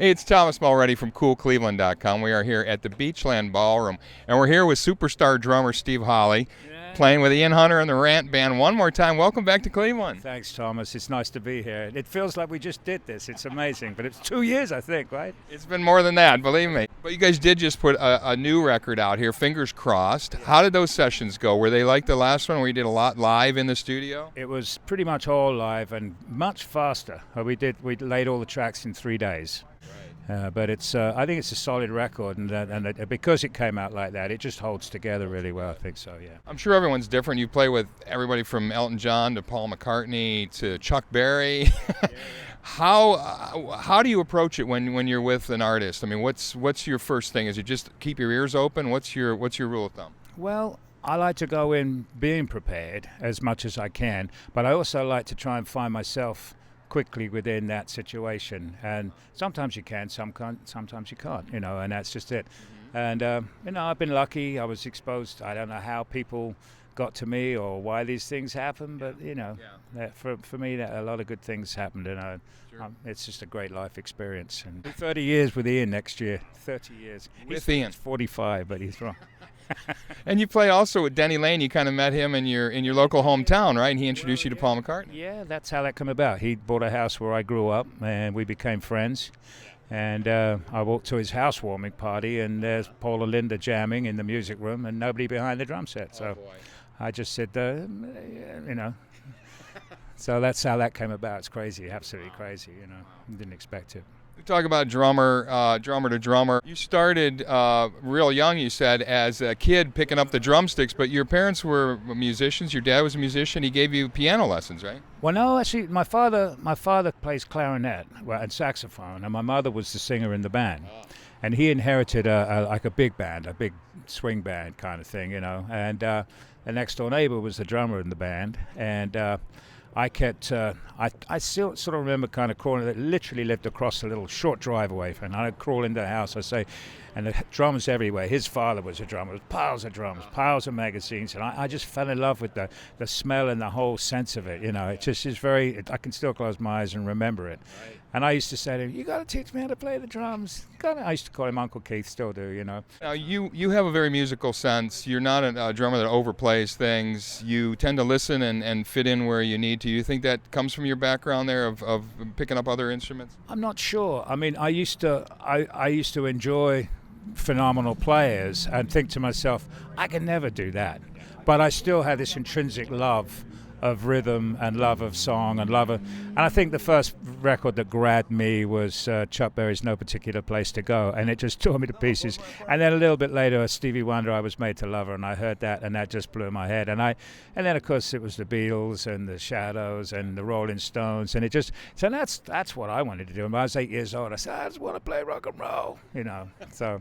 Hey, it's Thomas Mulready from CoolCleveland.com. We are here at the Beachland Ballroom, and we're here with superstar drummer Steve Holley, playing with Ian Hunter and the Rant Band. One more time, welcome back to Cleveland. Thanks, Thomas. It's nice to be here. It feels like we just did this. It's amazing, but it's 2 years, I think, right? It's been more than that, believe me. But you guys did just put a new record out here, Fingers Crossed. How did those sessions go? Were they like the last one where you did a lot live in the studio? It was pretty much all live and much faster. We laid all the tracks in 3 days. But it's I think it's a solid record, and because it came out like that, it just holds together really well. I think so, yeah. I'm sure everyone's different. You play with everybody from Elton John to Paul McCartney to Chuck Berry. How do you approach it when you're with an artist? I mean, what's your first thing? Is it just keep your ears open? What's your rule of thumb? Well, I like to go in being prepared as much as I can, but I also like to try and find myself quickly within that situation, and sometimes you can, sometimes you can't, and that's just it. And I've been lucky. I was exposed. I don't know how people got to me or why these things happen, but that for me, that a lot of good things happened, and it's just a great life experience. And 30 years with Ian next year. 30 years with Ian. He's 45, but he's wrong. And you play also with Denny Laine. You kind of met him in your local hometown, right? And he introduced you to Paul McCartney. Yeah, that's how that came about. He bought a house where I grew up, and we became friends. And I walked to his housewarming party, and there's Paul and Linda jamming in the music room, and nobody behind the drum set. So I just said, So that's how that came about. It's crazy, absolutely crazy. Didn't expect it. We talk about drummer to drummer. You started real young, you said, as a kid picking up the drumsticks, but your parents were musicians. Your dad was a musician. He gave you piano lessons, right? Well, no, actually, my father plays clarinet and saxophone, and my mother was the singer in the band. And he inherited like a big band, a big swing band kind of thing, And the next door neighbor was the drummer in the band, and I kept, I still sort of remember kind of crawling, that literally lived across a little short driveway, and I'd crawl into the house, and the drums everywhere. His father was a drummer, piles of drums, piles of magazines, and I just fell in love with the smell and the whole sense of it, It just is I can still close my eyes and remember it. Right. And I used to say to him, you got to teach me how to play the drums. I used to call him Uncle Keith, still do, Now, you have a very musical sense. You're not a drummer that overplays things. You tend to listen and fit in where you need to. You think that comes from your background there of picking up other instruments? I'm not sure. I mean, I used to enjoy phenomenal players and think to myself, I can never do that. But I still had this intrinsic love of rhythm and love of song and I think the first record that grabbed me was Chuck Berry's No Particular Place to Go, and it just tore me to pieces. And then a little bit later, Stevie Wonder, I Was Made to Love Her, and I heard that, and that just blew my head. And then of course it was the Beatles and the Shadows and the Rolling Stones, and so that's what I wanted to do. When I was 8 years old, I said, I just want to play rock and roll, So.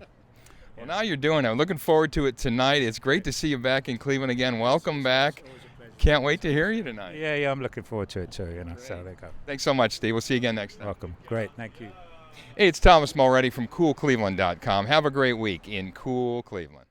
Well, now you're doing it. I'm looking forward to it tonight. It's great to see you back in Cleveland again. Welcome back. Can't wait to hear you tonight. Yeah, I'm looking forward to it too, So there you go. Thanks so much, Steve. We'll see you again next time. Welcome. Great. Thank you. Hey, it's Thomas Mulready from CoolCleveland.com. Have a great week in Cool Cleveland.